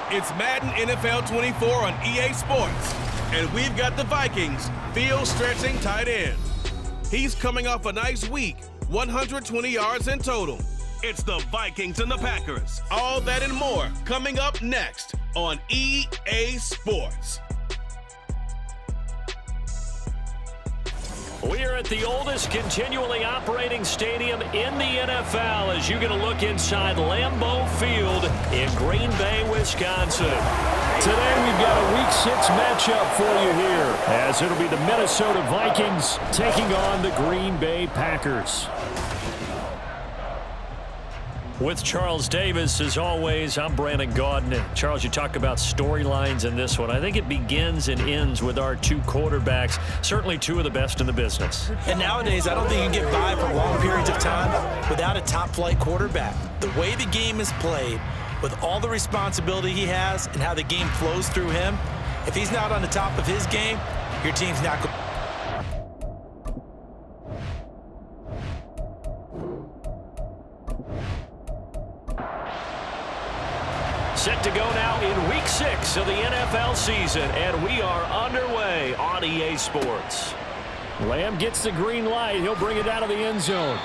It's Madden NFL 24 on EA Sports. And we've got the Vikings field stretching tight end. He's coming off a nice week, 120 yards in total. It's the Vikings and the Packers. All that and more coming up next on EA Sports. We are at the oldest continually operating stadium in the NFL as you get a look inside Lambeau Field in Green Bay, Wisconsin. Today we've got a Week 6 matchup for you here as it'll be the Minnesota Vikings taking on the Green Bay Packers. With Charles Davis, as always, I'm Brandon Gaudin. And Charles, you talk about storylines in this one. I think it begins and ends with our two quarterbacks, certainly two of the best in the business. And nowadays, I don't think you can get by for long periods of time without a top-flight quarterback. The way the game is played, with all the responsibility he has and how the game flows through him, if he's not on the top of his game, your team's not going. Set to go now in Week 6 of the NFL season, and we are underway on EA Sports. Lamb gets the green light. He'll bring it out of the end zone.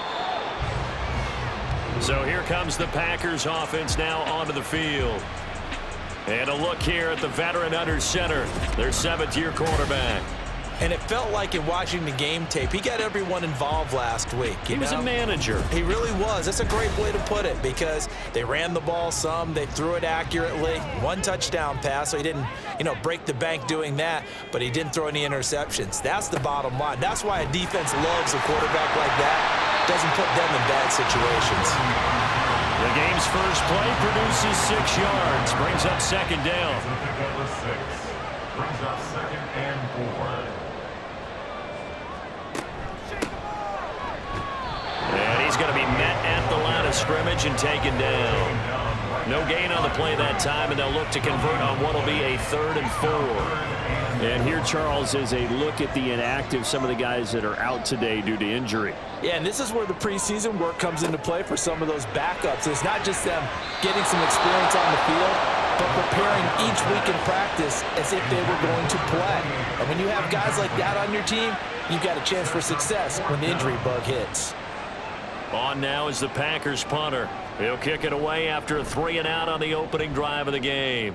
So here comes the Packers offense now onto the field. And a look here at the veteran under center, their 7th-year quarterback. And it felt like in watching the game tape, he got everyone involved last week. He was a manager. He really was. That's a great way to put it because they ran the ball some, they threw it accurately. One touchdown pass, so he didn't, break the bank doing that, but he didn't throw any interceptions. That's the bottom line. That's why a defense loves a quarterback like that. Doesn't put them in bad situations. The game's first play produces 6 yards, brings up second down. Number 6 brings up 2nd and 4. And he's going to be met at the line of scrimmage and taken down. No gain on the play that time, and they'll look to convert on what will be a 3rd and 4. And here, Charles, is a look at the inactive, some of the guys that are out today due to injury. Yeah, and this is where the preseason work comes into play for some of those backups. It's not just them getting some experience on the field, but preparing each week in practice as if they were going to play. And when you have guys like that on your team, you've got a chance for success when the injury bug hits. On now is the Packers punter. He'll kick it away after a 3-and-out on the opening drive of the game.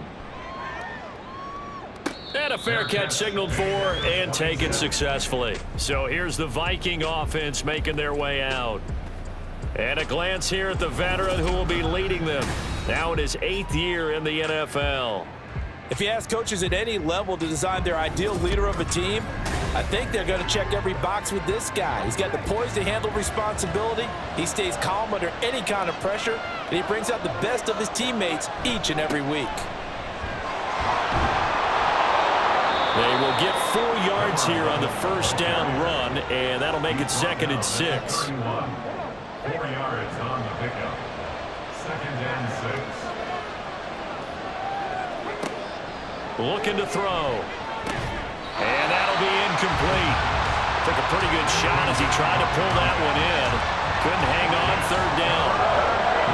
And a fair catch signaled for and taken successfully. So here's the Viking offense making their way out. And a glance here at the veteran who will be leading them. Now in his 8th year in the NFL. If you ask coaches at any level to design their ideal leader of a team, I think they're going to check every box with this guy. He's got the poise to handle responsibility. He stays calm under any kind of pressure, and he brings out the best of his teammates each and every week. They will get 4 yards here on the first down run, and that'll make it 2nd and 6. 4 yards on the pickup. 2nd and 6. Looking to throw. And that'll be incomplete. Took a pretty good shot as he tried to pull that one in. Couldn't hang on 3rd down.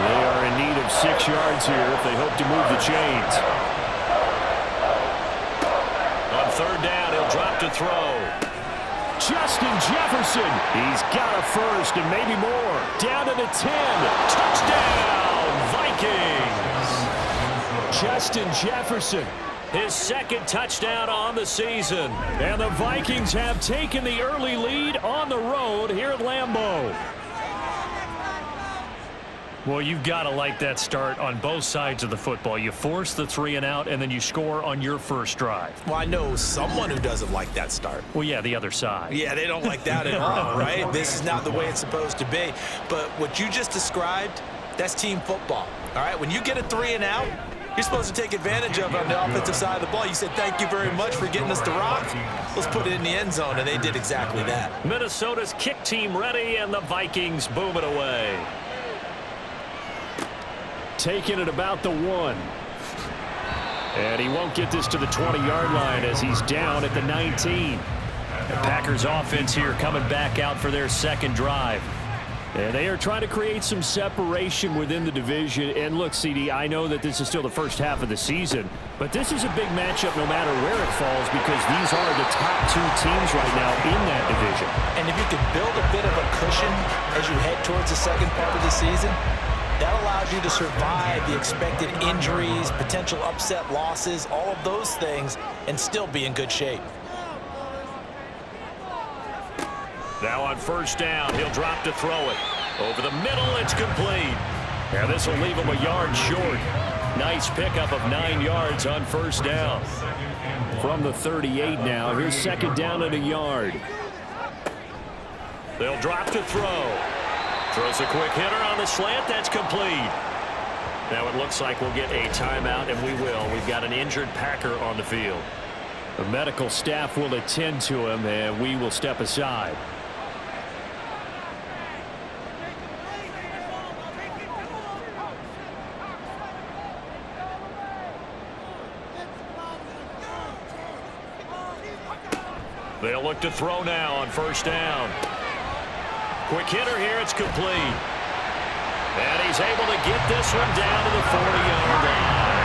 They are in need of 6 yards here if they hope to move the chains. On 3rd down, he'll drop to throw. Justin Jefferson. He's got a first and maybe more. Down to the 10. Touchdown, Vikings. Justin Jefferson. His 2nd touchdown on the season. And the Vikings have taken the early lead on the road here at Lambeau. Well, you've got to like that start on both sides of the football. You force the 3-and-out, and then you score on your first drive. Well, I know someone who doesn't like that start. Well, yeah, the other side. Yeah, they don't like that at all, right? This is not the way it's supposed to be. But what you just described, that's team football, all right? When you get a 3-and-out, you're supposed to take advantage of on the offensive side of the ball. You said, thank you very much for getting us the rock. Let's put it in the end zone, and they did exactly that. Minnesota's kick team ready, and the Vikings boom it away. Taking it about the 1. And he won't get this to the 20-yard line as he's down at the 19. The Packers offense here coming back out for their 2nd drive. And they are trying to create some separation within the division. And look, CD, I know that this is still the first half of the season, but this is a big matchup no matter where it falls because these are the top two teams right now in that division. And if you can build a bit of a cushion as you head towards the second part of the season, that allows you to survive the expected injuries, potential upset losses, all of those things, and still be in good shape. Now on first down, he'll drop to throw it. Over the middle, it's complete. Now this will leave him a yard short. Nice pickup of 9 yards on first down. From the 38 now, here's second down and a yard. They'll drop to throw. Throws a quick hitter on the slant. That's complete. Now it looks like we'll get a timeout, and we will. We've got an injured Packer on the field. The medical staff will attend to him, and we will step aside. They'll look to throw now on first down. Quick hitter here, it's complete. And he's able to get this one down to the 40-yard line.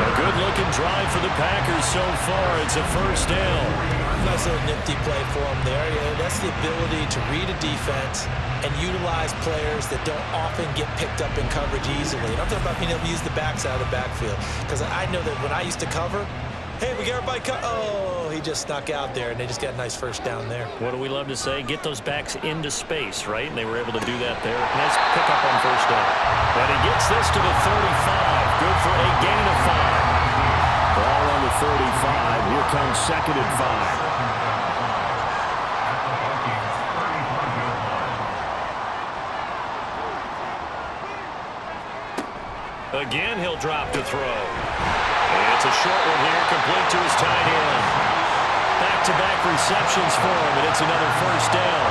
A good-looking drive for the Packers so far. It's a first down. Nice little nifty play for him there. Yeah, that's the ability to read a defense and utilize players that don't often get picked up in coverage easily. And I'm talking about being able to use the backs out of the backfield. Because I know that when I used to cover, hey, we got everybody cut. Oh, he just snuck out there, and they just got a nice first down there. What do we love to say? Get those backs into space, right? And they were able to do that there. Nice pickup on first down. And he gets this to the 35. Good for a gain of 5. Ball on the 35. Here comes second and 5. Again, he'll drop to throw. It's a short one here, complete to his tight end. Back-to-back receptions for him, and it's another first down.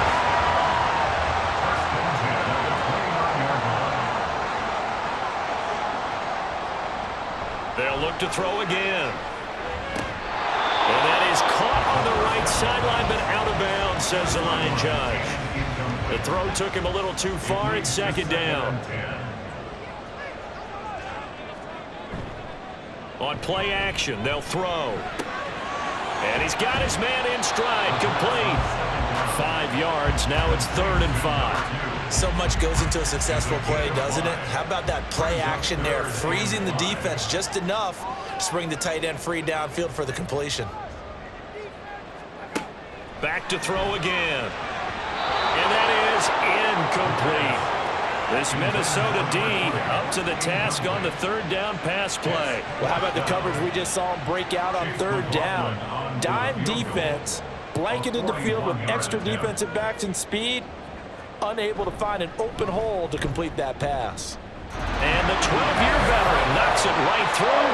They'll look to throw again. And that is caught on the right sideline, but out of bounds, says the line judge. The throw took him a little too far. It's second down. On play action, they'll throw. And he's got his man in stride, complete. 5 yards, now it's 3rd and 5. So much goes into a successful play, doesn't it? How about that play action there, freezing the defense just enough to bring the tight end free downfield for the completion. Back to throw again. And that is incomplete. This Minnesota D up to the task on the 3rd down pass play. Well, how about the coverage we just saw him break out on 3rd down? Dime defense, blanketed the field with extra defensive backs and speed, unable to find an open hole to complete that pass. And the 12-year veteran knocks it right through.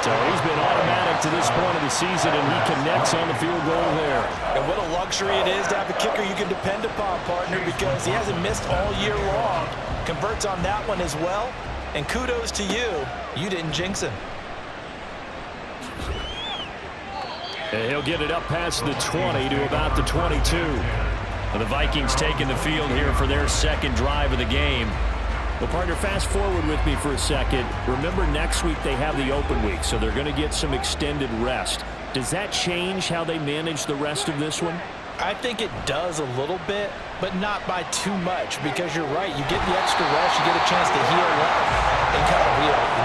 So he's been automatic to this point of the season, and he connects on the field goal there. And what a luxury it is to have a kicker you can depend upon, partner, because he hasn't missed all year long. Converts on that one as well. And kudos to you. You didn't jinx him. And he'll get it up past the 20 to about the 22. And the Vikings taking the field here for their second drive of the game. Well, partner, fast forward with me for a second. Remember, next week they have the open week, so they're going to get some extended rest. Does that change how they manage the rest of this one? I think it does a little bit, but not by too much, because you're right. You get the extra rest, you get a chance to heal up and kind of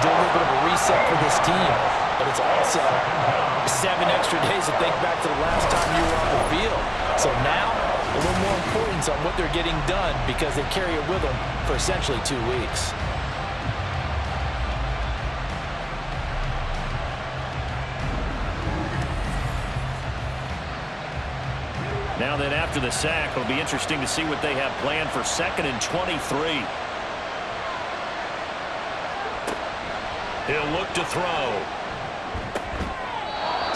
do a little bit of a reset for this team. But it's also 7 extra days to think back to the last time you were on the field. So now, a little more importance on what they're getting done because they carry it with them for essentially 2 weeks. Now then, after the sack, it'll be interesting to see what they have planned for 2nd and 23. He'll look to throw.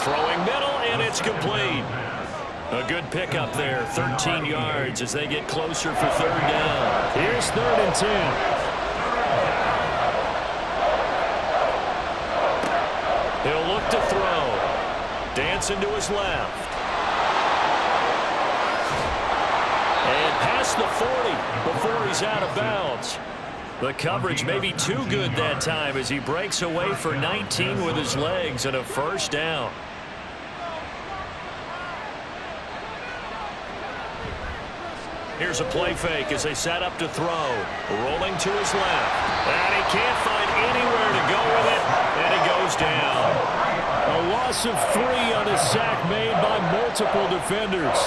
Throwing middle, and it's complete. A good pickup there, 13 yards as they get closer for 3rd down. Here's 3rd and 10. He'll look to throw. Dancing to his left. And pass past the 40 before he's out of bounds. The coverage may be too good that time as he breaks away for 19 with his legs and a first down. Here's a play fake as they set up to throw. Rolling to his left. And he can't find anywhere to go with it. And he goes down. A loss of 3 on a sack made by multiple defenders.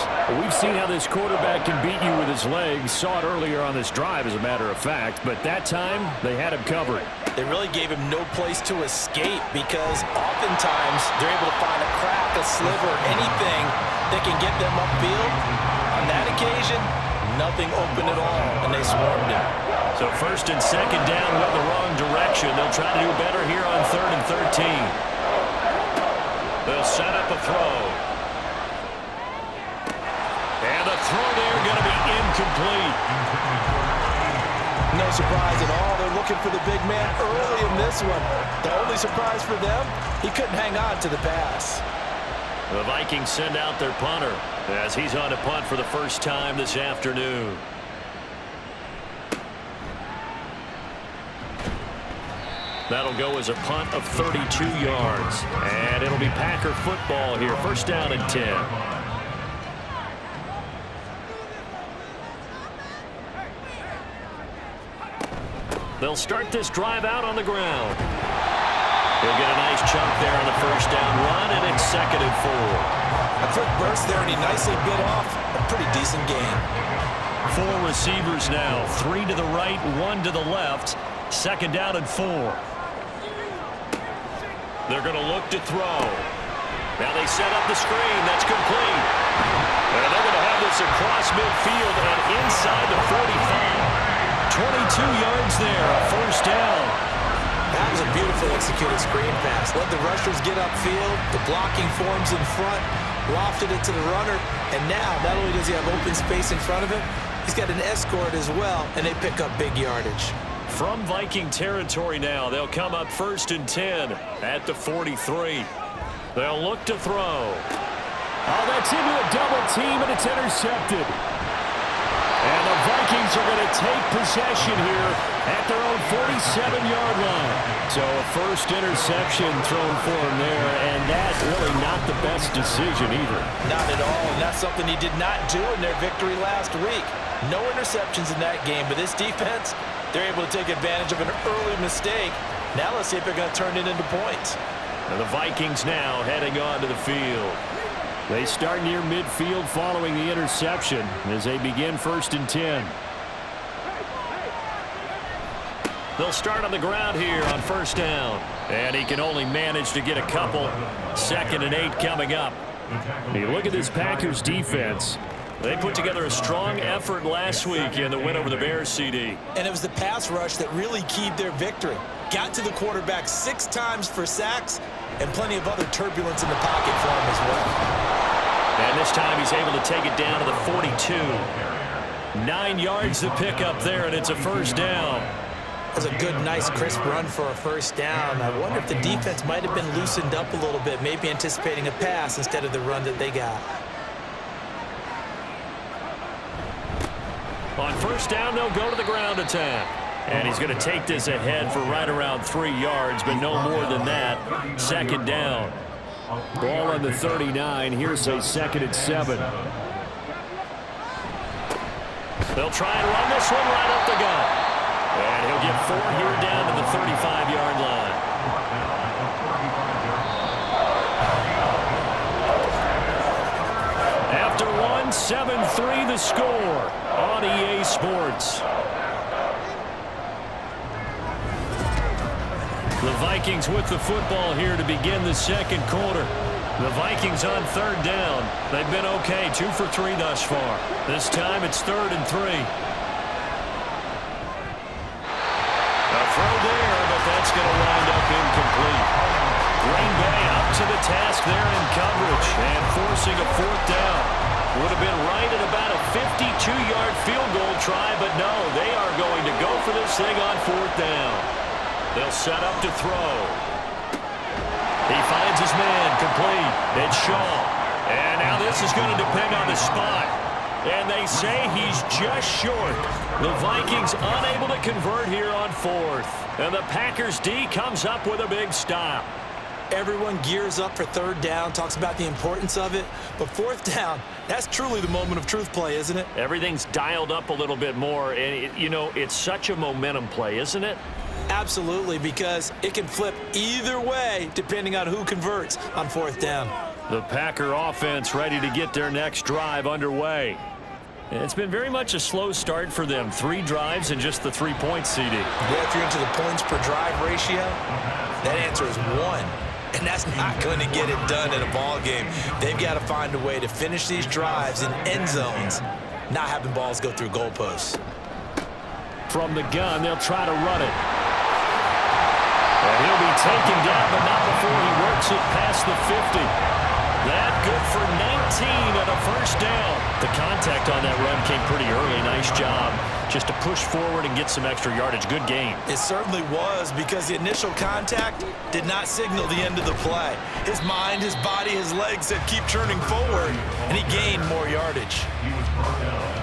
We've seen how this quarterback can beat you with his legs. Saw it earlier on this drive, as a matter of fact. But that time, they had him covered. They really gave him no place to escape because oftentimes they're able to find a crack, a sliver, anything that can get them upfield. On that occasion, nothing open at all, and they swarmed him. So first and second down went the wrong direction. They'll try to do better here on 3rd and 13. They'll set up a throw. And the throw there going to be incomplete. No surprise at all. They're looking for the big man early in this one. The only surprise for them, he couldn't hang on to the pass. The Vikings send out their punter as he's on to punt for the first time this afternoon. That'll go as a punt of 32 yards. And it'll be Packer football here. First down and 10. They'll start this drive out on the ground. He'll get a nice chunk there on the first down run, and it's 2nd and 4. A quick burst there, and he nicely bit off a pretty decent gain. 4 receivers now. 3 to the right, 1 to the left. 2nd down and 4. They're going to look to throw. Now they set up the screen. That's complete. And they're going to have this across midfield and inside the 45. 22 yards there, a first down. That was a beautiful executed screen pass. Let the rushers get upfield. The blocking forms in front. Lofted it to the runner. And now, not only does he have open space in front of him, he's got an escort as well, and they pick up big yardage. From Viking territory now, they'll come up 1st and 10 at the 43. They'll look to throw. Oh, that's into a double team, and it's intercepted. And the Vikings are going to take possession here at their own 47-yard line. So a first interception thrown for him there, and that's really not the best decision either. Not at all, and that's something he did not do in their victory last week. No interceptions in that game, but this defense, they're able to take advantage of an early mistake. Now let's see if they're going to turn it into points. And the Vikings now heading onto the field. They start near midfield following the interception as they begin 1st and 10. They'll start on the ground here on 1st down. And he can only manage to get a couple. 2nd and 8 coming up. Hey, look at this Packers defense. They put together a strong effort last week in the win over the Bears, CD. And it was the pass rush that really keyed their victory. Got to the quarterback 6 times for sacks and plenty of other turbulence in the pocket for him as well. And this time he's able to take it down to the 42. 9 yards to pick up there, and it's a first down. That was a good, nice, crisp run for a first down. I wonder if the defense might have been loosened up a little bit, maybe anticipating a pass instead of the run that they got. On first down, they'll go to the ground attack. And he's going to take this ahead for right around 3 yards, but no more than that. 2nd down. Ball on the 39. Here's a 2nd and 7. They'll try and run this one right up the gut. And he'll get 4 here down to the 35-yard line. After one, 7-3 the score on EA Sports. The Vikings with the football here to begin the 2nd quarter. The Vikings on 3rd down. They've been okay, 2 for 3 thus far. This time it's 3rd and 3. A throw there, but that's going to wind up incomplete. Green Bay up to the task there in coverage and forcing a 4th down. Would have been right at about a 52-yard field goal try, but no, they are going to go for this thing on 4th down. They'll set up to throw. He finds his man complete. It's Shaw. And now this is going to depend on the spot. And they say he's just short. The Vikings unable to convert here on fourth. And the Packers D comes up with a big stop. Everyone gears up for third down, talks about the importance of it. But fourth down, that's truly the moment of truth play, isn't it? Everything's dialed up a little bit more. And, it's such a momentum play, isn't it? Absolutely, because it can flip either way depending on who converts on fourth down. The Packer offense ready to get their next drive underway. It's been very much a slow start for them. 3 drives and just the 3 points, CD. Yeah, if you're into the points per drive ratio, that answer is 1. And that's not going to get it done in a ball game. They've got to find a way to finish these drives in end zones, not having balls go through goalposts. From the gun, they'll try to run it. And he'll be taken down, but not before he works it past the 50. That good for 19 and a first down. The contact on that run came pretty early. Nice job just to push forward and get some extra yardage. Good game. It certainly was, because the initial contact did not signal the end of the play. His mind, his body, his legs said keep churning forward, and he gained more yardage.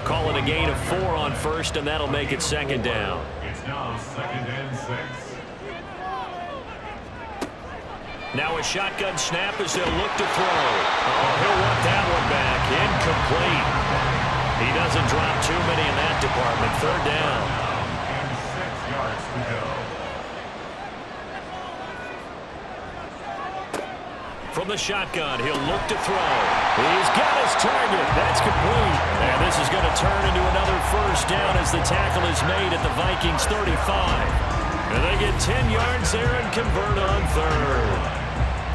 Call it a gain of 4 on first, and that'll make it second down. It's now 2nd and 6. Now a shotgun snap as they'll look to throw. Oh, he'll want that one back. Incomplete. He doesn't drop too many in that department. Third down. And 6 yards to go. From the shotgun, he'll look to throw. He's got his target. That's complete. And this is going to turn into another first down as the tackle is made at the Vikings 35. And they get 10 yards there and convert on third.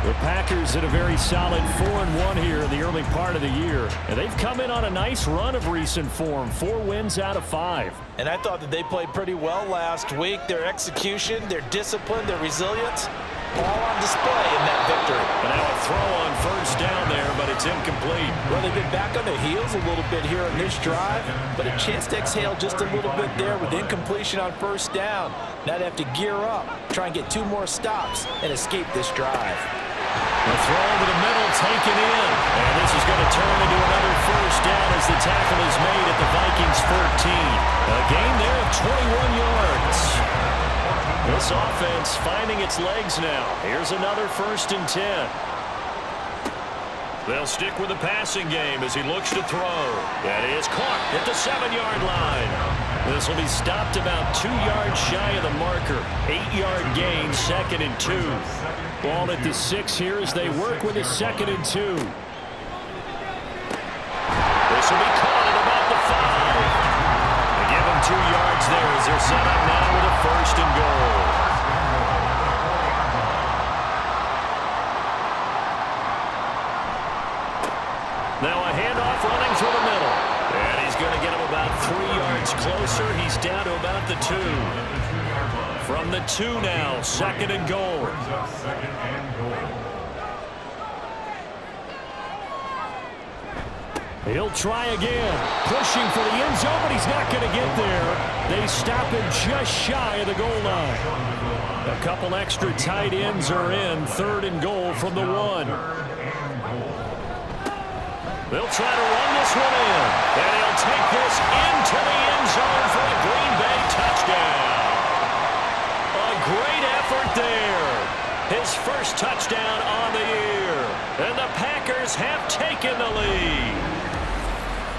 The Packers in a very solid 4-1 here in the early part of the year. And they've come in on a nice run of recent form. 4 wins out of 5. And I thought that they played pretty well last week. Their execution, their discipline, their resilience, all on display in that victory. And now a throw on first down there, but it's incomplete. Well, they've been back on their heels a little bit here in this drive, but a chance to exhale just a little bit there with incompletion on first down. Now they have to gear up, try and get 2 more stops, and escape this drive. The throw over the middle taken in. And this is going to turn into another first down as the tackle is made at the Vikings 14. A gain there of 21 yards. This offense finding its legs now. Here's another 1st and 10. They'll stick with the passing game as he looks to throw. That is caught at the 7-yard line. This will be stopped about 2 yards shy of the marker. 8-yard gain, 2nd and 2. Ball at the 6 here as they work with a 2nd and 2. This will be caught at about the 5. They give them 2 yards there as they're set up now with a 1st and goal. Now a handoff running through the middle. And he's going to get him about 3 yards closer. He's down to about the 2. From the 2 now, 2nd and goal. He'll try again, pushing for the end zone, but he's not going to get there. They stop him just shy of the goal line. A couple extra tight ends are in, 3rd and goal from the 1. They'll try to run this one in, and he'll take this into the end zone for a Green Bay touchdown. A great effort there. His first touchdown on the year, and the Packers have taken the lead.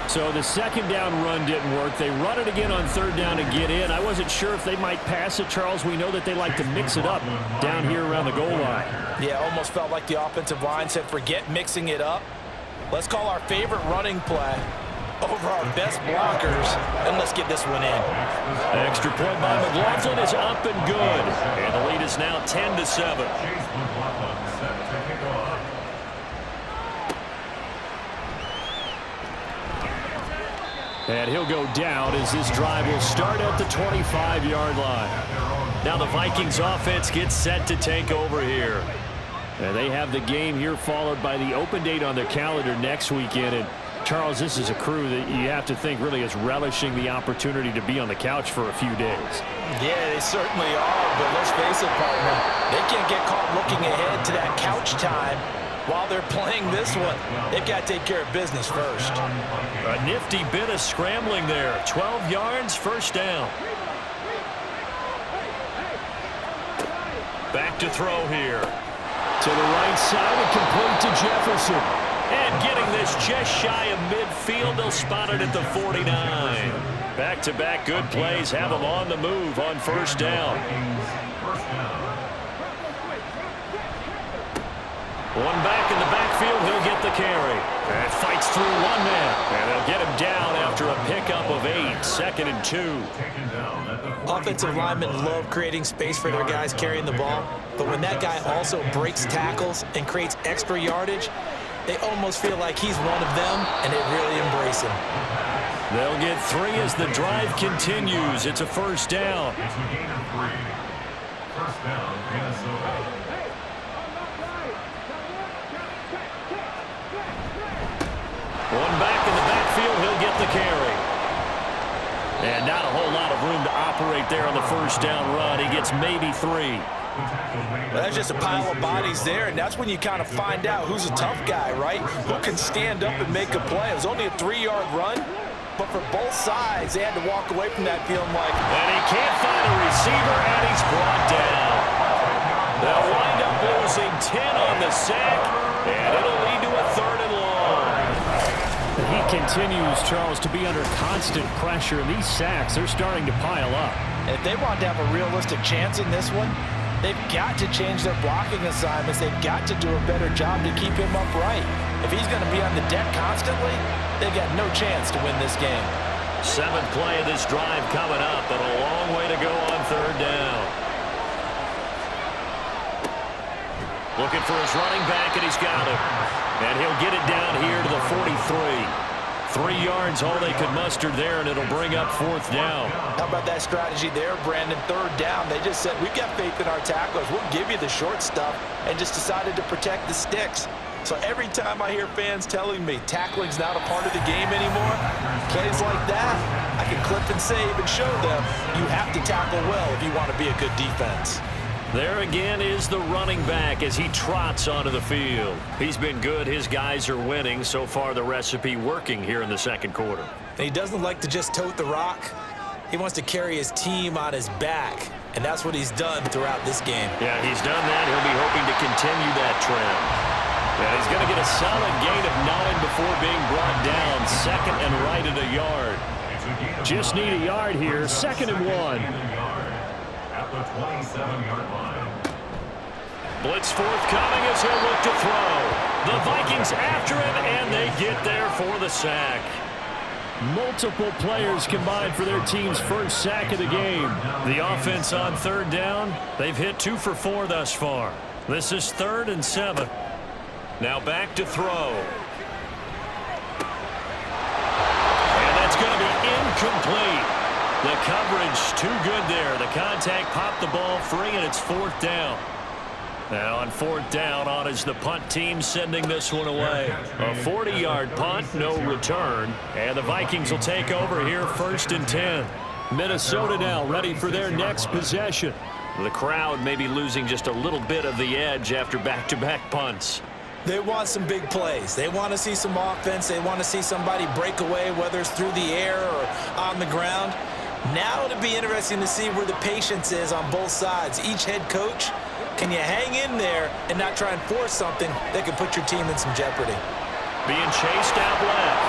So the 2nd down run didn't work. They run it again on 3rd down to get in. I wasn't sure if they might pass it, Charles. We know that they like to mix it up down here around the goal line. Yeah, almost felt like the offensive line said, forget mixing it up. Let's call our favorite running play over our best blockers, and let's get this one in. Extra point by McLaughlin is up and good. And the lead is now 10-7. And he'll go down as this drive will start at the 25-yard line. Now the Vikings offense gets set to take over here. And they have the game here followed by the open date on their calendar next weekend. And Charles, this is a crew that you have to think really is relishing the opportunity to be on the couch for a few days. Yeah, they certainly are, but let's face it, partner, they can't get caught looking ahead to that couch time while they're playing this one, they've got to take care of business first. A nifty bit of scrambling there. 12 yards, first down. Back to throw here. To the right side and complete to Jefferson. And getting this just shy of midfield, they'll spot it at the 49. Back-to-back good plays have them on the move on first down. One back in the backfield, he'll get the carry. And fights through one man. And they'll get him down after a pickup of 8, 2nd and 2. Offensive linemen love creating space for their guys carrying the ball, but when that guy also breaks tackles and creates extra yardage, they almost feel like he's one of them, and they really embrace him. They'll get 3 as the drive continues. It's a first down. It's a gain of 3. First down, Minnesota. One back in the backfield, he'll get the carry. And not a whole lot of room to operate there on the first down run. He gets maybe 3. Well, that's just a pile of bodies there, and that's when you kind of find out who's a tough guy, right? Who can stand up and make a play. It was only a 3-yard run, but for both sides, they had to walk away from that feeling like... And he can't find a receiver, and he's brought down. They'll wind up losing 10 on the sack, and it'll lead to a 3rd and long. He continues, Charles, to be under constant pressure, and these sacks, they're starting to pile up. And if they want to have a realistic chance in this one, they've got to change their blocking assignments. They've got to do a better job to keep him upright. If he's going to be on the deck constantly, they've got no chance to win this game. 7th play of this drive coming up, but a long way to go on 3rd down. Looking for his running back, and he's got him. And he'll get it down here to the 43. 3 yards, all they could muster there, and it'll bring up 4th down. How about that strategy there, Brandon? 3rd down. They just said, we've got faith in our tacklers. We'll give you the short stuff, and just decided to protect the sticks. So every time I hear fans telling me tackling's not a part of the game anymore, plays like that, I can clip and save and show them you have to tackle well if you want to be a good defense. There again is the running back as he trots onto the field. He's been good. His guys are winning. So far, the recipe working here in the 2nd quarter. And he doesn't like to just tote the rock. He wants to carry his team on his back, and that's what he's done throughout this game. Yeah, he's done that. He'll be hoping to continue that trend. And he's going to get a solid gain of 9 before being brought down. 2nd and right at a yard. Just need a yard here. 2nd and 1. At the 27-yard line. Blitz forthcoming as he'll look to throw. The Vikings after him, and they get there for the sack. Multiple players combined for their team's first sack of the game. The offense on 3rd down, they've hit 2 for 4 thus far. This is 3rd and 7. Now back to throw. And that's going to be incomplete. The coverage too good there. The contact popped the ball free, and it's 4th down. Now on 4th down, on is the punt team sending this one away. A 40-yard punt, no return. And the Vikings will take over here 1st and 10. Minnesota now ready for their next possession. The crowd may be losing just a little bit of the edge after back-to-back punts. They want some big plays. They want to see some offense. They want to see somebody break away, whether it's through the air or on the ground. Now it'll be interesting to see where the patience is on both sides. Each head coach, can you hang in there and not try and force something that could put your team in some jeopardy? Being chased out left.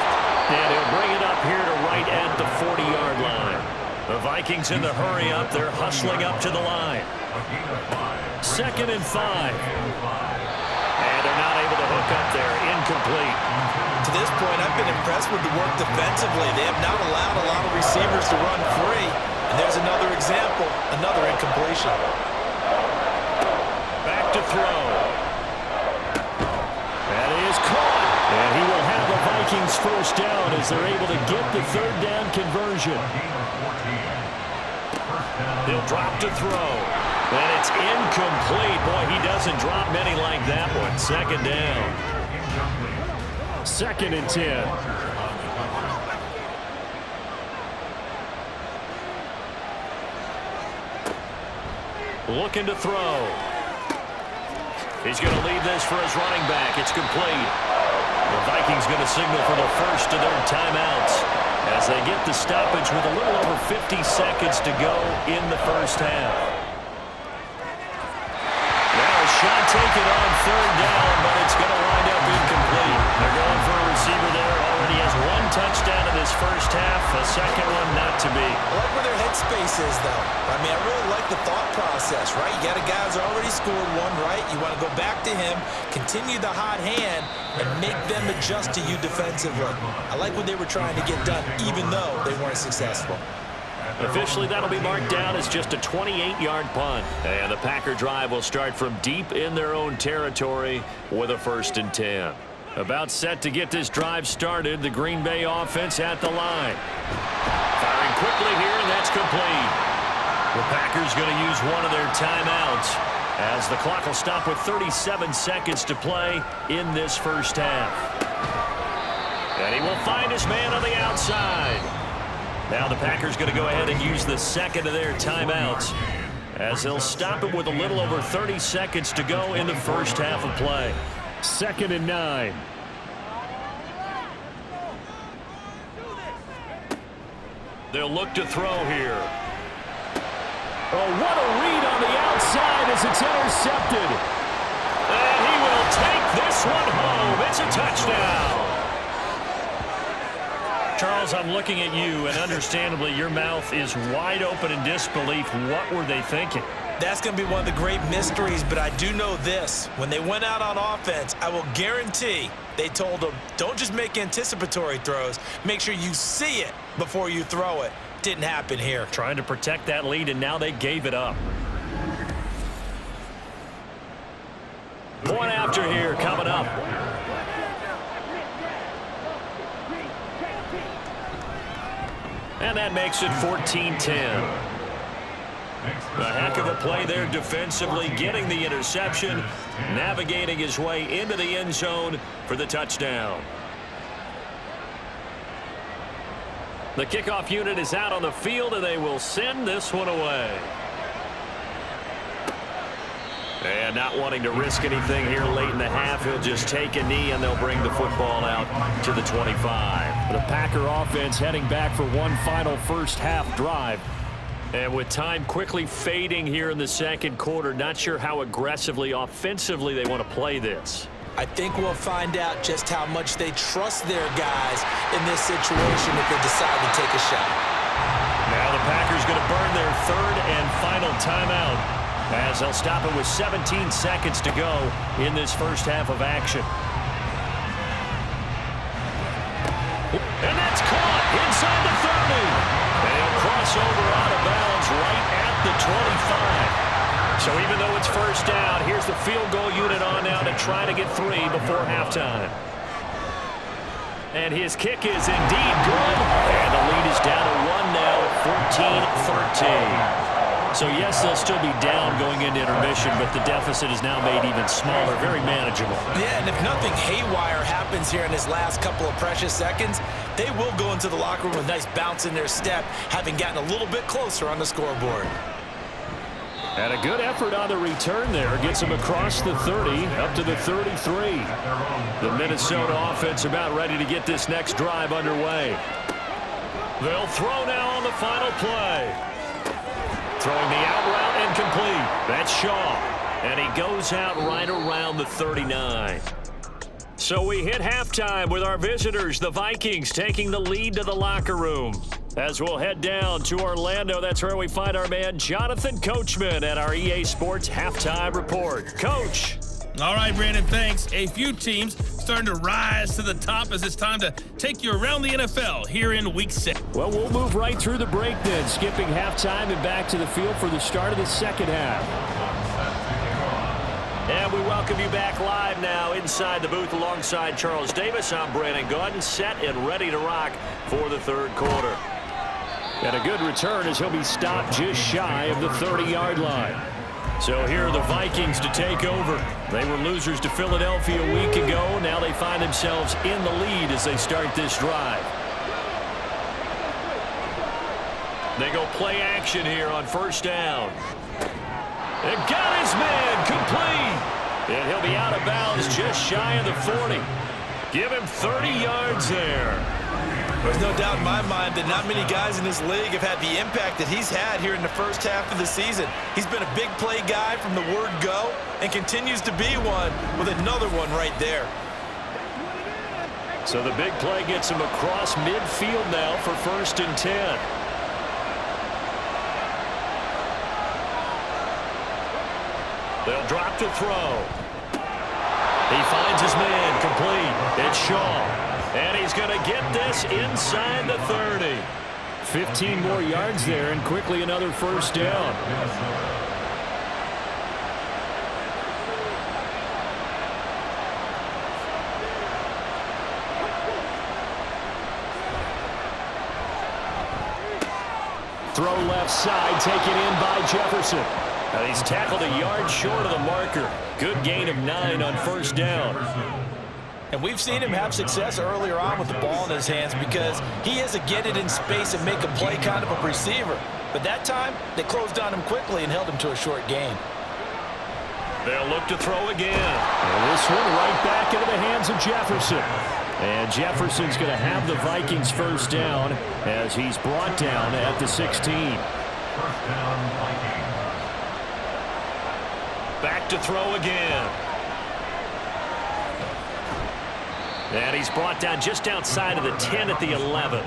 And he'll bring it up here to right at the 40-yard line. The Vikings in the hurry up. They're hustling up to the line. 2nd and 5. And they're not able to hook up there. Incomplete. To this point, I've been impressed with the work defensively. They have not allowed a lot of receivers to run free. And there's another example, another incompletion. Back to throw. That is caught. And he will have the Vikings first down as they're able to get the 3rd down conversion. He'll drop to throw. And it's incomplete. Boy, he doesn't drop many like that one. 2nd down. 2nd and 10. Looking to throw. He's going to lead this for his running back. It's complete. The Vikings going to signal for the first of their timeouts as they get the stoppage with a little over 50 seconds to go in the first half. Now a shot taken on third down, but it's going to wind up incomplete. They're going for a receiver there. Already has one touchdown in this first half. A second one not to be. I like where their headspace is, though. I mean, I really like the thought process, right? You got a guy who's already scored one, right? You want to go back to him, continue the hot hand, and make them adjust to you defensively. I like what they were trying to get done, even though they weren't successful. Officially, that'll be marked down as just a 28-yard punt. And the Packer drive will start from deep in their own territory with a 1st and 10. About set to get this drive started, the Green Bay offense at the line. Firing quickly here, and that's complete. The Packers going to use one of their timeouts as the clock will stop with 37 seconds to play in this first half. And he will find his man on the outside. Now the Packers going to go ahead and use the second of their timeouts as they'll stop it with a little over 30 seconds to go in the first half of play. 2nd and 9. They'll look to throw here. Oh, what a read on the outside as it's intercepted. And he will take this one home. It's a touchdown. Charles, I'm looking at you, and understandably, your mouth is wide open in disbelief. What were they thinking? That's going to be one of the great mysteries, but I do know this. When they went out on offense, I will guarantee they told them, don't just make anticipatory throws. Make sure you see it before you throw it. Didn't happen here. Trying to protect that lead, and now they gave it up. Point after here coming up. And that makes it 14-10. A heck of a play there defensively, getting the interception, navigating his way into the end zone for the touchdown. The kickoff unit is out on the field, and they will send this one away. And not wanting to risk anything here late in the half, he'll just take a knee, and they'll bring the football out to the 25. The Packer offense heading back for one final first half drive. And with time quickly fading here in the second quarter, not sure how aggressively, offensively they want to play this. I think we'll find out just how much they trust their guys in this situation if they decide to take a shot. Now the Packers going to burn their third and final timeout as they'll stop it with 17 seconds to go in this first half of action. And that's caught inside the 30. They'll cross over out of bounds right at the 25. So even though it's first down, here's the field goal unit on now to try to get 3 before halftime. And his kick is indeed good. And the lead is down to 1 now at 14-13. So yes, they'll still be down going into intermission, but the deficit is now made even smaller, very manageable. Yeah, and if nothing haywire happens here in his last couple of precious seconds, they will go into the locker room with a nice bounce in their step, having gotten a little bit closer on the scoreboard. And a good effort on the return there. Gets him across the 30, up to the 33. The Minnesota offense about ready to get this next drive underway. They'll throw now on the final play. Throwing the out route and complete. That's Shaw. And he goes out right around the 39. So we hit halftime with our visitors, the Vikings, taking the lead to the locker room. As we'll head down to Orlando, that's where we find our man Jonathan Coachman at our EA Sports Halftime Report. Coach. All right, Brandon, thanks. A few teams starting to rise to the top as it's time to take you around the NFL here in Week 6. Well, we'll move right through the break then, skipping halftime and back to the field for the start of the second half. And we welcome you back live now inside the booth alongside Charles Davis. I'm Brandon Gaudin, set and ready to rock for the third quarter. And a good return as he'll be stopped just shy of the 30-yard line. So here are the Vikings to take over. They were losers to Philadelphia a week ago. Now they find themselves in the lead as they start this drive. They go play action here on first down. They've got his man complete. And he'll be out of bounds just shy of the 40. Give him 30 yards there. There's no doubt in my mind that not many guys in this league have had the impact that he's had here in the first half of the season. He's been a big play guy from the word go and continues to be one with another one right there. So the big play gets him across midfield now for 1st and 10. They'll drop to throw. He finds his man complete. It's Shaw. And he's going to get this inside the 30. 15 more yards there and quickly another 1st down. Throw left side, taken in by Jefferson. And he's tackled a yard short of the marker. Good gain of 9 on 1st down. And we've seen him have success earlier on with the ball in his hands because he is a get it in space and make a play kind of a receiver. But that time, they closed on him quickly and held him to a short gain. They'll look to throw again. And this one right back into the hands of Jefferson. And Jefferson's going to have the Vikings 1st down as he's brought down at the 16. 1st down, Vikings. Back to throw again. And he's brought down just outside of the 10 at the 11.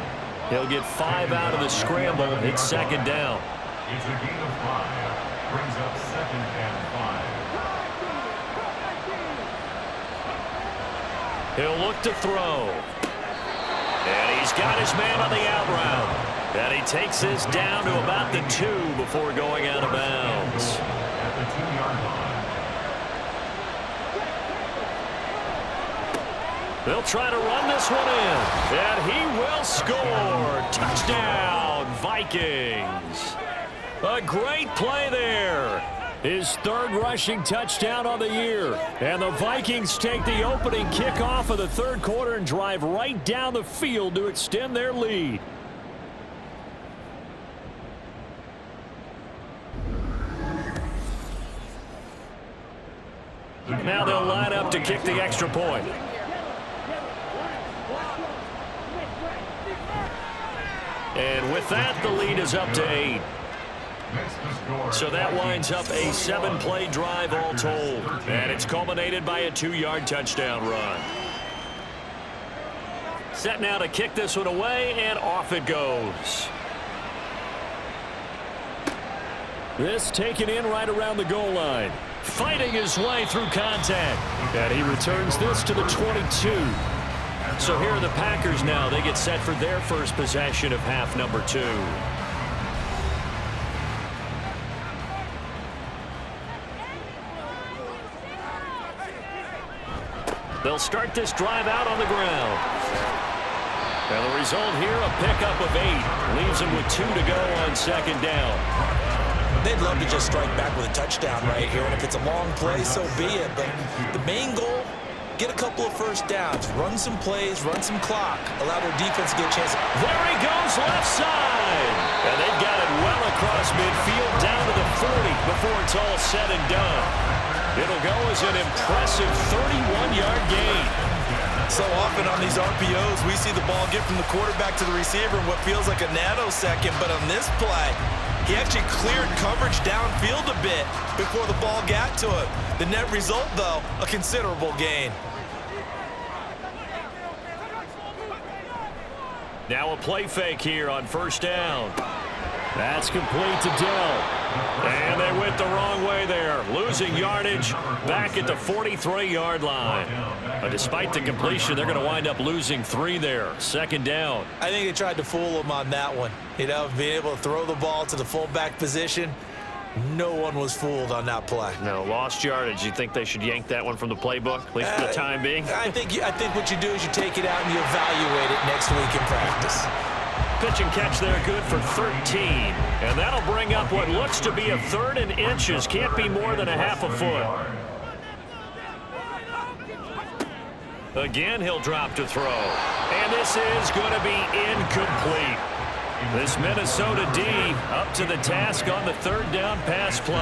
He'll get 5 out of the scramble. It's 2nd down. It's a gain of 5. Brings up 2nd and 5. He'll look to throw. And he's got his man on the out route. And he takes this down to about the 2 before going out of bounds. At the 2-yard line. They'll try to run this one in. And he will score. Touchdown, Vikings. A great play there. His 3rd rushing touchdown on the year. And the Vikings take the opening kickoff of the 3rd quarter and drive right down the field to extend their lead. Now they'll line up to kick the extra point. And with that, the lead is up to 8. So that winds up a 7-play drive all told. And it's culminated by a 2-yard touchdown run. Set now to kick this one away, and off it goes. This taken in right around the goal line. Fighting his way through contact. And he returns this to the 22. So here are the Packers now. They get set for their first possession of half number 2. They'll start this drive out on the ground. And the result here, a pickup of 8. Leaves them with 2 to go on 2nd down. They'd love to just strike back with a touchdown right here, and if it's a long play, so be it. But the main goal, get a couple of 1st downs, run some plays, run some clock, allow their defense to get a chance. There he goes left side. And they've got it well across midfield down to the 40 before it's all said and done. It'll go as an impressive 31-yard gain. So often on these RPOs, we see the ball get from the quarterback to the receiver in what feels like a nanosecond, but on this play, he actually cleared coverage downfield a bit before the ball got to him. The net result, though, a considerable gain. Now a play fake here on 1st down. That's complete to Dell. And they went the wrong way there. Losing yardage back at the 43-yard line. But despite the completion, they're going to wind up losing 3 there. 2nd down. I think they tried to fool him on that one. You know, being able to throw the ball to the fullback position. No one was fooled on that play. No, lost yardage. You think they should yank that one from the playbook, at least for the time being? I think what you do is you take it out and you evaluate it next week in practice. Pitch and catch there, good for 13. And that'll bring up what looks to be a 3rd and inches. Can't be more than a half a foot. Again, he'll drop to throw. And this is going to be incomplete. This Minnesota D up to the task on the third down pass play.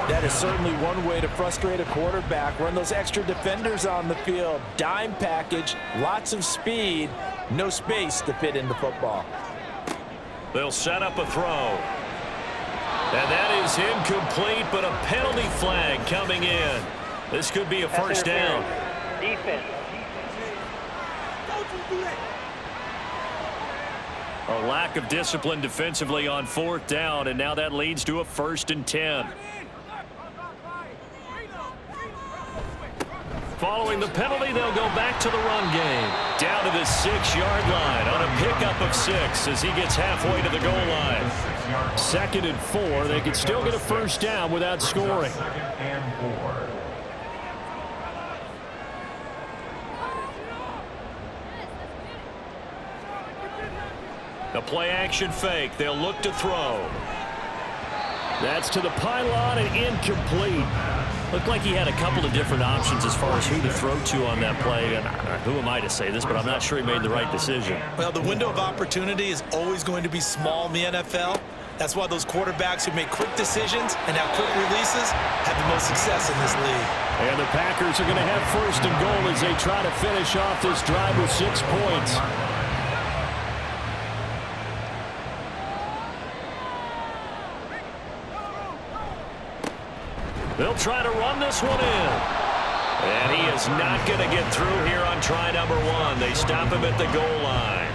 That is certainly one way to frustrate a quarterback. Run those extra defenders on the field. Dime package, lots of speed, no space to fit in the football. They'll set up a throw. And that is incomplete, but a penalty flag coming in. This could be a first down. Defense. A lack of discipline defensively on fourth down, and now that leads to a 1st and 10. Following the penalty, they'll go back to the run game. Down to the 6-yard line on a pickup of 6 as he gets halfway to the goal line. 2nd and 4. They could still get a first down without scoring. 2nd and 4. The play action fake. They'll look to throw. That's to the pylon and incomplete. Looked like he had a couple of different options as far as who to throw to on that play. And who am I to say this, but I'm not sure he made the right decision. Well, the window of opportunity is always going to be small in the NFL. That's why those quarterbacks who make quick decisions and have quick releases have the most success in this league. And the Packers are going to have 1st and goal as they try to finish off this drive with 6 points. They'll try to run this one in. And he is not going to get through here on try number 1. They stop him at the goal line.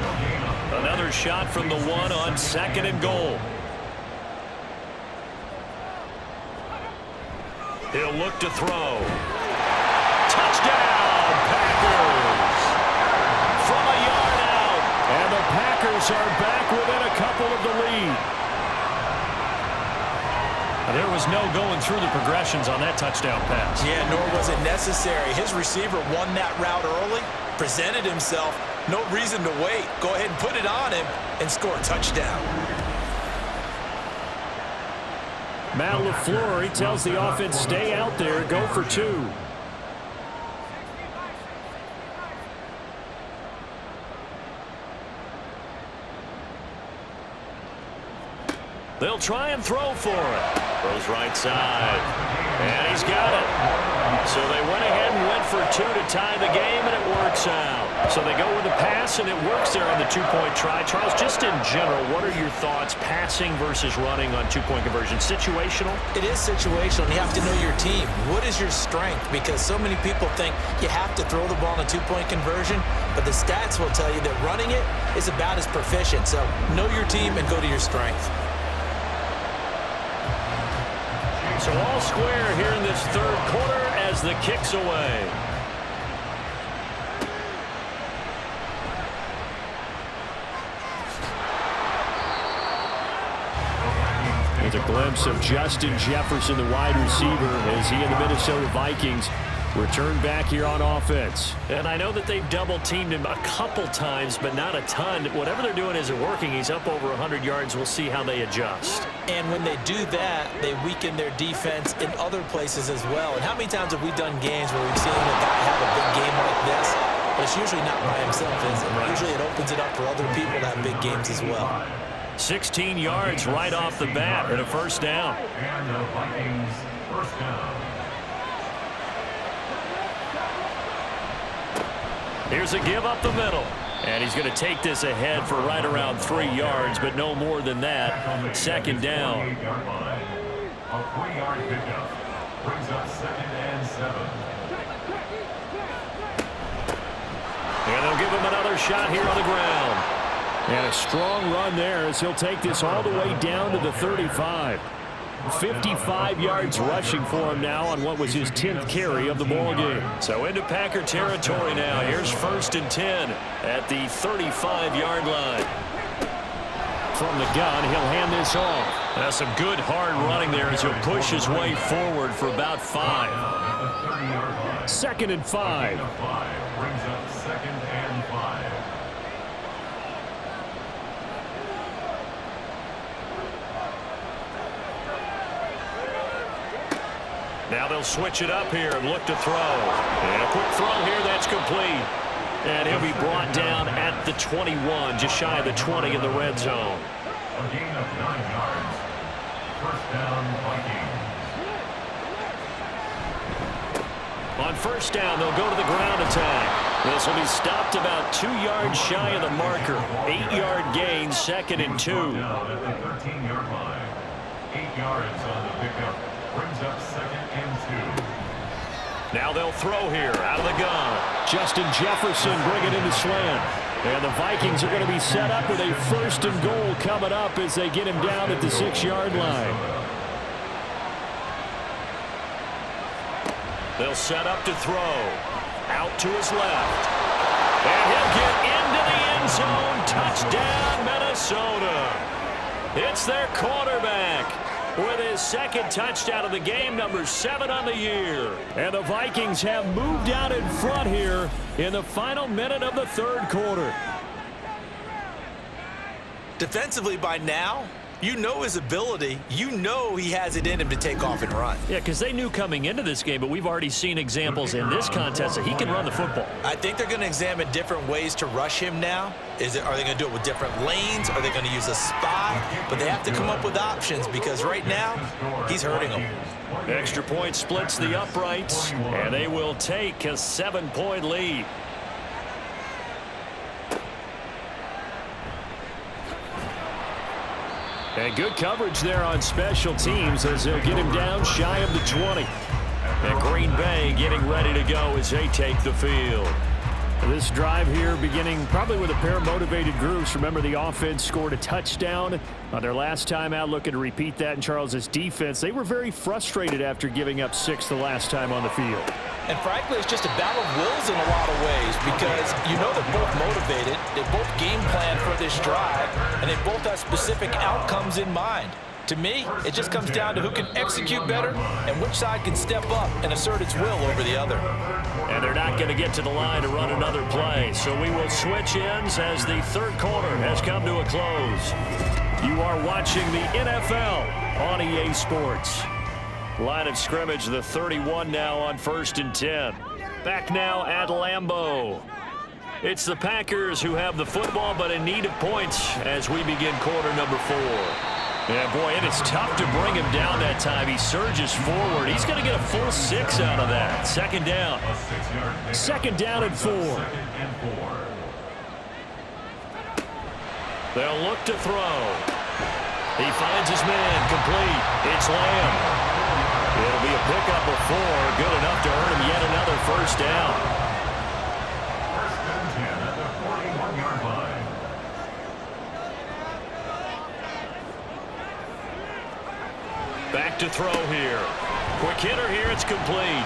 Another shot from the 1 on 2nd and goal. He'll look to throw. Touchdown, Packers! From a yard out. And the Packers are back within a couple of the lead. There was no going through the progressions on that touchdown pass. Yeah, nor was it necessary. His receiver won that route early, presented himself, no reason to wait. Go ahead and put it on him and score a touchdown. Matt LaFleur, he tells the offense, stay out there, go for 2. They'll try and throw for it. Goes right side. And he's got it. So they went ahead and went for 2 to tie the game, and it works out. So they go with the pass, and it works there on the 2-point try. Charles, just in general, what are your thoughts passing versus running on 2-point conversion? Situational? It is situational, and you have to know your team. What is your strength? Because so many people think you have to throw the ball in a 2-point conversion, but the stats will tell you that running it is about as proficient. So know your team and go to your strength. So all square here in this 3rd quarter as the kick's away. Here's a glimpse of Justin Jefferson, the wide receiver, as he and the Minnesota Vikings return back here on offense. And I know that they've double-teamed him a couple times, but not a ton. Whatever they're doing isn't working. He's up over 100 yards. We'll see how they adjust. And when they do that, they weaken their defense in other places as well. And how many times have we done games where we've seen a guy have a big game like this, but it's usually not by himself, is it? Right. Usually it opens it up for other people to have big games as well. 16 yards right off the bat and a first down. And the Vikings first down. Here's a give up the middle. And he's going to take this ahead for right around 3 yards, but no more than that. 2nd down. A 3-yard pickup brings up 2nd and 7. And they'll give him another shot here on the ground. And a strong run there as he'll take this all the way down to the 35. 55 yards rushing for him now on what was his 10th carry of the ball game. So into Packer territory now. Here's 1st and 10 at the 35-yard line. From the gun, he'll hand this off. That's some good hard running there as he'll push his way forward for about 5. 2nd and 5. Brings up 2nd and 5. Now they'll switch it up here and look to throw. And a quick throw here, that's complete. And he'll be brought down at the 21, just shy of the 20 in the red zone. A gain of 9 yards. First down, Vikings. On first down, they'll go to the ground attack. This will be stopped about 2 yards shy of the marker. 8-yard gain, 2nd and 2. Down at the 13-yard line. 8 yards on the pickup. Brings up 2nd and 2. Now they'll throw here out of the gun. Justin Jefferson bring it into slant. And the Vikings are going to be set up with a 1st and goal coming up as they get him down at the 6-yard line. They'll set up to throw. Out to his left. And he'll get into the end zone. Touchdown, Minnesota. It's their quarterback with his 2nd touchdown of the game, number 7 on the year. And the Vikings have moved out in front here in the final minute of the 3rd quarter. Defensively by now, you know his ability. You know he has it in him to take off and run. Yeah, because they knew coming into this game, but we've already seen examples in this contest that he can run the football. I think they're going to examine different ways to rush him now. Are they going to do it with different lanes? Are they going to use a spot? But they have to come up with options because right now, he's hurting them. Extra point splits the uprights, and they will take a 7-point lead. And good coverage there on special teams as they'll get him down shy of the 20. And Green Bay getting ready to go as they take the field. This drive here beginning probably with a pair of motivated groups. Remember, the offense scored a touchdown on their last time out, looking to repeat that in Charles's defense. They were very frustrated after giving up 6 the last time on the field. And frankly, it's just a battle of wills in a lot of ways because you know they're both motivated. They both game plan for this drive, and they both have specific outcomes in mind. To me, it just comes down to who can execute better and which side can step up and assert its will over the other. And they're not going to get to the line to run another play, so we will switch ends as the 3rd quarter has come to a close. You are watching the NFL on EA Sports. Line of scrimmage, the 31 now on 1st and 10. Back now at Lambeau. It's the Packers who have the football, but in need of points as we begin quarter number 4. Yeah, boy, it is tough to bring him down that time. He surges forward. He's going to get a full 6 out of that. 2nd down. 2nd down and 4. They'll look to throw. He finds his man complete. It's Lamb. It'll be a pickup of 4. Good enough to earn him yet another 1st down. First and 10 at the 41-yard line. Back to throw here. Quick hitter here. It's complete.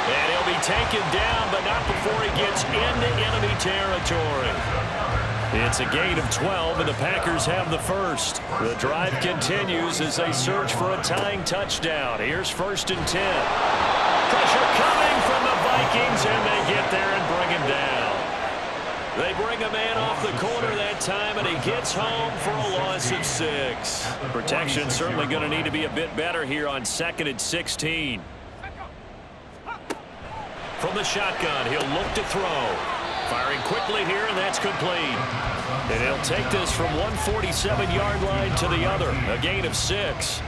And he'll be taken down, but not before he gets into enemy territory. It's a gain of 12, and the Packers have the first. The drive continues as they search for a tying touchdown. Here's 1st and 10. Pressure coming from the Vikings, and they get there and bring him down. They bring a man off the corner that time, and he gets home for a loss of 6. Protection certainly going to need to be a bit better here on 2nd and 16. From the shotgun, he'll look to throw. Firing quickly here, and that's complete. And he'll take this from 147-yard line to the other. A gain of 6.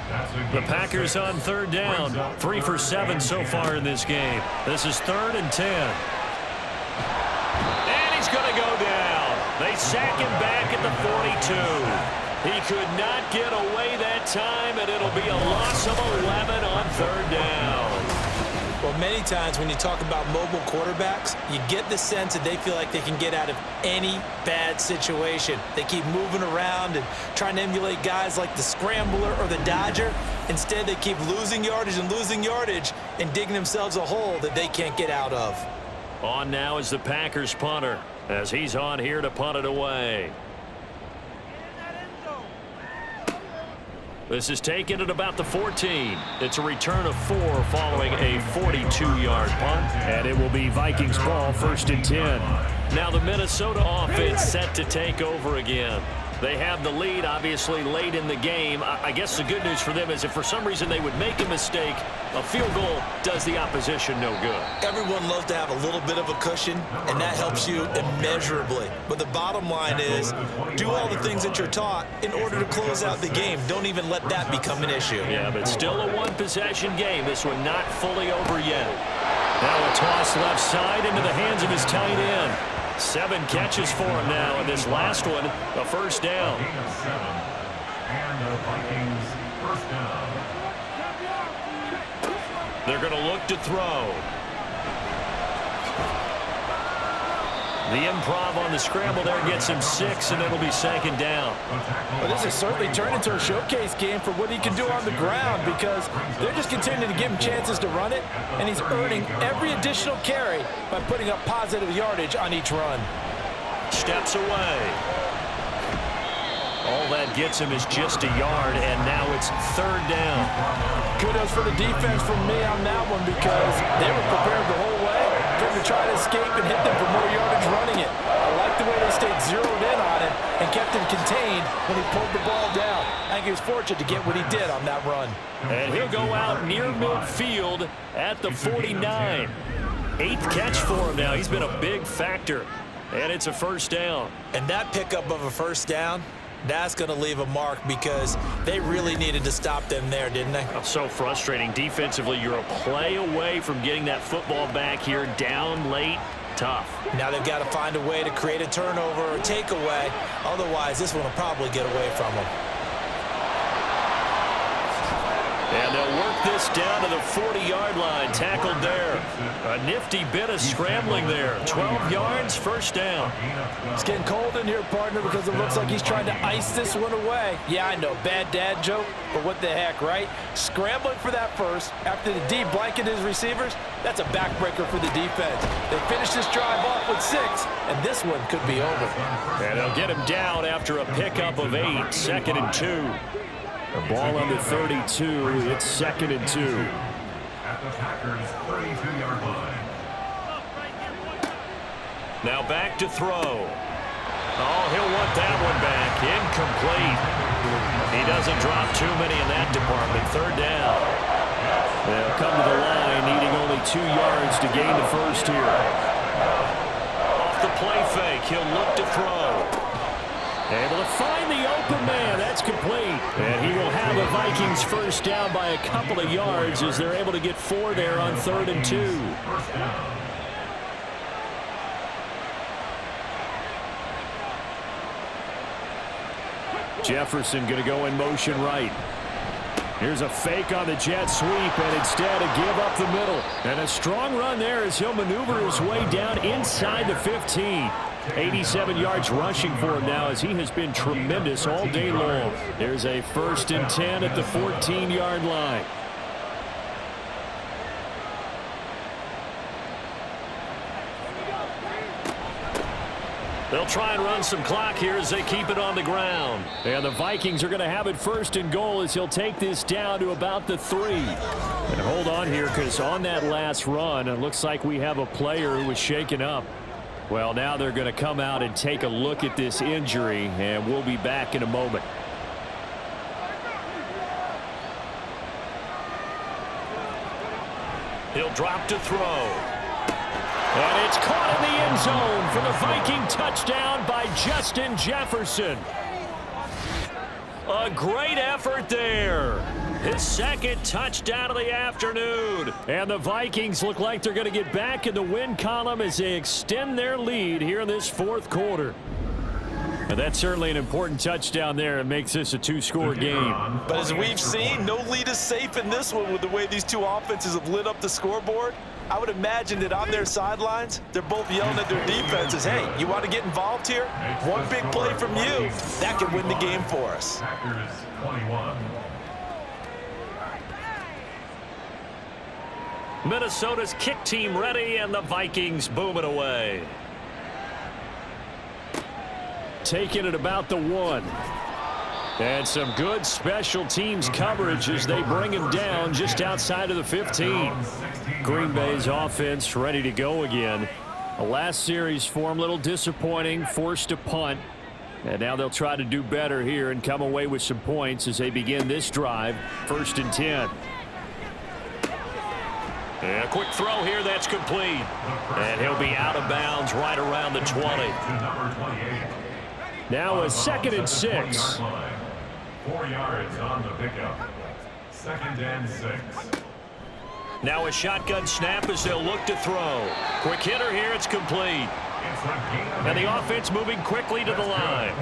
The Packers on 3rd down. 3 for 7 so far in this game. This is 3rd and 10. And he's going to go down. They sack him back at the 42. He could not get away that time, and it'll be a loss of 11 on 3rd down. Well, many times when you talk about mobile quarterbacks, you get the sense that they feel like they can get out of any bad situation. They keep moving around and trying to emulate guys like the Scrambler or the Dodger. Instead, they keep losing yardage and digging themselves a hole that they can't get out of. On now is the Packers punter as he's on here to punt it away. This is taken at about the 14. It's a return of 4 following a 42-yard punt. And it will be Vikings ball, 1st and 10. Now the Minnesota offense set to take over again. They have the lead, obviously, late in the game. I guess the good news for them is if for some reason they would make a mistake, a field goal does the opposition no good. Everyone loves to have a little bit of a cushion, and that helps you immeasurably. But the bottom line is, do all the things that you're taught in order to close out the game. Don't even let that become an issue. Yeah, but still a one-possession game. This one not fully over yet. Now a toss left side into the hands of his tight end. 7 catches for him now, and this last one, a first down. Gain of 7, and the Vikings first down. They're going to look to throw. The improv on the scramble there gets him 6, and it'll be second down. Well, this has certainly turned into a showcase game for what he can do on the ground because they're just continuing to give him chances to run it, and he's earning every additional carry by putting up positive yardage on each run. Steps away. All that gets him is just a yard, and now it's third down. Kudos for the defense from me on that one because they were prepared the whole way for him to try to escape and hit them for more yardage running it. I like the way they stayed zeroed in on him and kept him contained when he pulled the ball down. I think he was fortunate to get what he did on that run. And he'll go out near midfield at the 49. 8th catch for him now. He's been a big factor, and it's a first down. And that pickup of a first down, that's going to leave a mark because they really needed to stop them there, didn't they? Oh, so frustrating. Defensively, you're a play away from getting that football back here down late. Tough. Now they've got to find a way to create a turnover or takeaway. Otherwise, this one will probably get away from them. And they'll work this down to the 40-yard line. Tackled there. A nifty bit of scrambling there. 12 yards, first down. It's getting cold in here, partner, because it looks like he's trying to ice this one away. Yeah, I know, bad dad joke, but what the heck, right? Scrambling for that first after the D blanketed his receivers, that's a backbreaker for the defense. They finished this drive off with 6, and this one could be over. And they'll get him down after a pickup of 8. 2nd and 2. The ball under 32. It's 2nd and 2. At the Packers' 32-yard line. Now back to throw. Oh, he'll want that one back. Incomplete. He doesn't drop too many in that department. Third down. They'll come to the line, needing only 2 yards to gain the first here. Off the play fake, he'll look to throw. Able to find the open man. That's complete. And he will have a Vikings first down by a couple of yards as they're able to get 4 there on 3rd and 2. First down. Jefferson going to go in motion right. Here's a fake on the jet sweep, and instead a give up the middle. And a strong run there as he'll maneuver his way down inside the 15. 87 yards rushing for him now as he has been tremendous all day long. There's a 1st and 10 at the 14-yard line. They'll try and run some clock here as they keep it on the ground. And the Vikings are going to have it 1st and goal as he'll take this down to about the 3. And hold on here because on that last run, it looks like we have a player who was shaken up. Well, now they're going to come out and take a look at this injury, and we'll be back in a moment. He'll drop to throw. And it's caught in the end zone for the Viking touchdown by Justin Jefferson. A great effort there. His 2nd touchdown of the afternoon. And the Vikings look like they're going to get back in the win column as they extend their lead here in this 4th quarter. And that's certainly an important touchdown there. It makes this a 2-score game. But as we've seen, no lead is safe in this one with the way these two offenses have lit up the scoreboard. I would imagine that on their sidelines, they're both yelling at their defenses, hey, you want to get involved here? One big play from you, that could win the game for us. Packers 21. Minnesota's kick team ready, and the Vikings boom it away. Taking it about the 1. And some good special teams coverage as they bring him down just outside of the 15. Green Bay's offense ready to go again. The last series for him, a little disappointing, forced a punt. And now they'll try to do better here and come away with some points as they begin this drive. 1st and 10. And a quick throw here that's complete. And he'll be out of bounds right around the 20. Now a 2nd and 6. 4 yards on the pickup. 2nd and 6. Now a shotgun snap as they'll look to throw. Quick hitter here, it's complete. And the offense moving quickly to the line.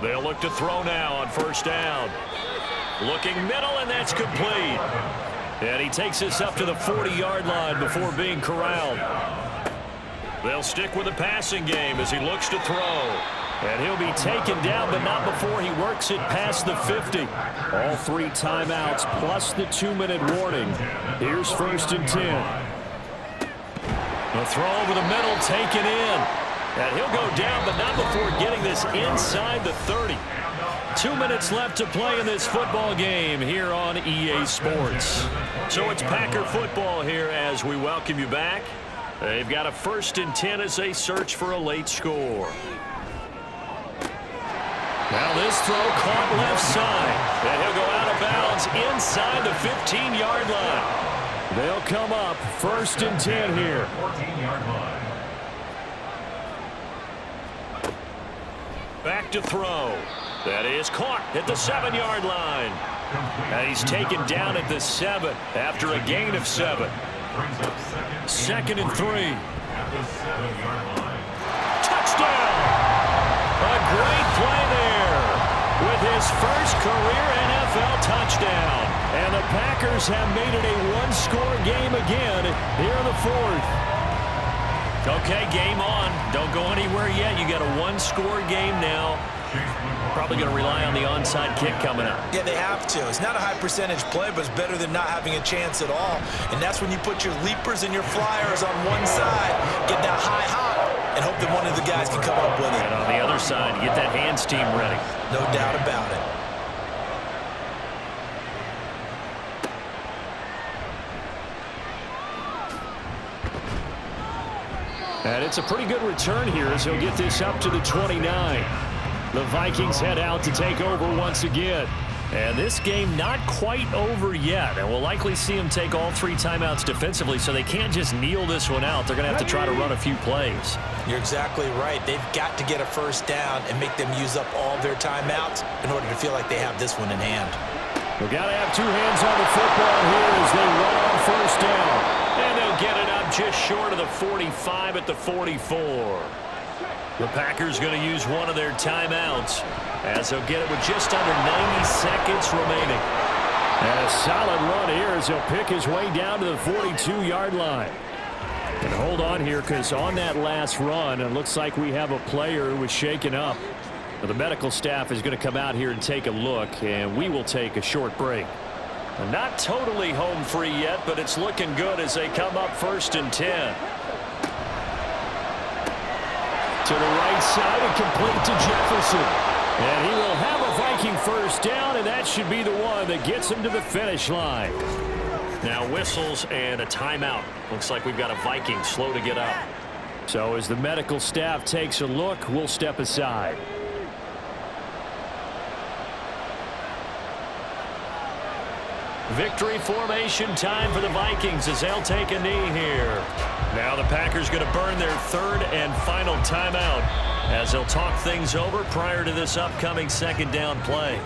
They'll look to throw now on 1st down. Looking middle, and that's complete. And he takes this up to the 40-yard line before being corralled. They'll stick with the passing game as he looks to throw. And he'll be taken down, but not before he works it past the 50. All 3 timeouts plus the 2-minute warning. Here's 1st and 10. The throw over the middle taken in. And he'll go down, but not before getting this inside the 30. 2 minutes left to play in this football game here on EA Sports. So it's Packer football here as we welcome you back. They've got a 1st and 10 as they search for a late score. Now this throw caught left side. And he'll go out of bounds inside the 15-yard line. They'll come up 1st and 10 here. 14-yard line. Back to throw. That is caught at the 7-yard line. And he's taken down at the 7 after a gain of 7. 2nd and 3. At the 7-yard line. Touchdown! A great play there with his first career NFL touchdown. And the Packers have made it a 1-score game again here in the 4th. Okay, game on. Don't go anywhere yet. You got a 1-score game now. Probably going to rely on the onside kick coming up. Yeah, they have to. It's not a high percentage play, but it's better than not having a chance at all. And that's when you put your leapers and your flyers on one side, get that high hop, and hope that one of the guys can come up with it. And on the other side, get that hands team ready. No doubt about it. And it's a pretty good return here as he'll get this up to the 29. The Vikings head out to take over once again. And this game not quite over yet. And we'll likely see them take all 3 timeouts defensively, so they can't just kneel this one out. They're going to have to try to run a few plays. You're exactly right. They've got to get a 1st down and make them use up all their timeouts in order to feel like they have this one in hand. We've got to have 2 hands on the football here as they run on 1st down. And they'll get it up just short of the 45 at the 44. The Packers going to use one of their timeouts as they'll get it with just under 90 seconds remaining. And a solid run here as he'll pick his way down to the 42-yard line. And hold on here because on that last run, it looks like we have a player who was shaken up. The medical staff is going to come out here and take a look, and we will take a short break. Not totally home free yet, but it's looking good as they come up 1st and 10. To the right side and complete to Jefferson. And he will have a Viking 1st down, and that should be the one that gets him to the finish line. Now whistles and a timeout. Looks like we've got a Viking slow to get up. So as the medical staff takes a look, we'll step aside. Victory formation time for the Vikings as they'll take a knee here. Now the Packers going to burn their 3rd and final timeout as they'll talk things over prior to this upcoming 2nd down play.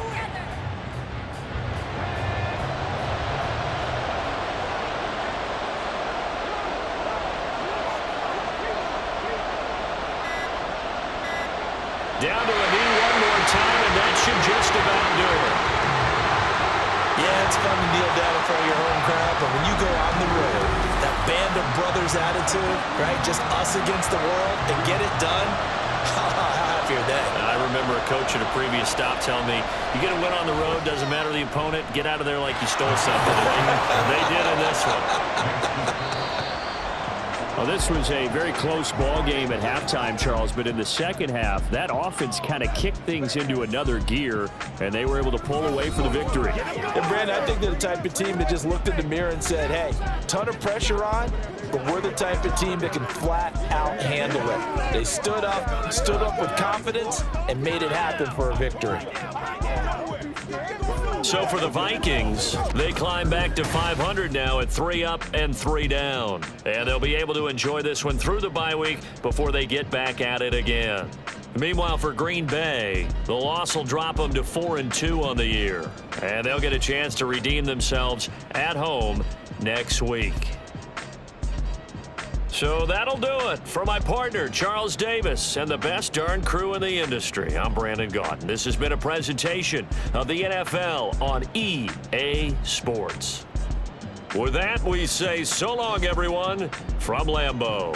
Down to a knee one more time, and that should just about do it. Yeah, it's fun to kneel down in front of your home crowd, but when you go on the road, that band of brothers attitude, right, just us against the world, and get it done, how happy are they? I remember a coach at a previous stop telling me, you get a win on the road, doesn't matter the opponent, get out of there like you stole something. And they did in this one. Well, this was a very close ball game at halftime, Charles, but in the second half, that offense kind of kicked things into another gear, and they were able to pull away for the victory. And Brandon, I think they're the type of team that just looked in the mirror and said, hey, ton of pressure on, but we're the type of team that can flat out handle it. They stood up with confidence and made it happen for a victory. So for the Vikings, they climb back to 500 now at 3 up and 3 down. And they'll be able to enjoy this one through the bye week before they get back at it again. Meanwhile, for Green Bay, the loss will drop them to 4-2 on the year. And they'll get a chance to redeem themselves at home next week. So that'll do it for my partner, Charles Davis, and the best darn crew in the industry. I'm Brandon Gaudin. This has been a presentation of the NFL on EA Sports. With that, we say so long, everyone, from Lambeau.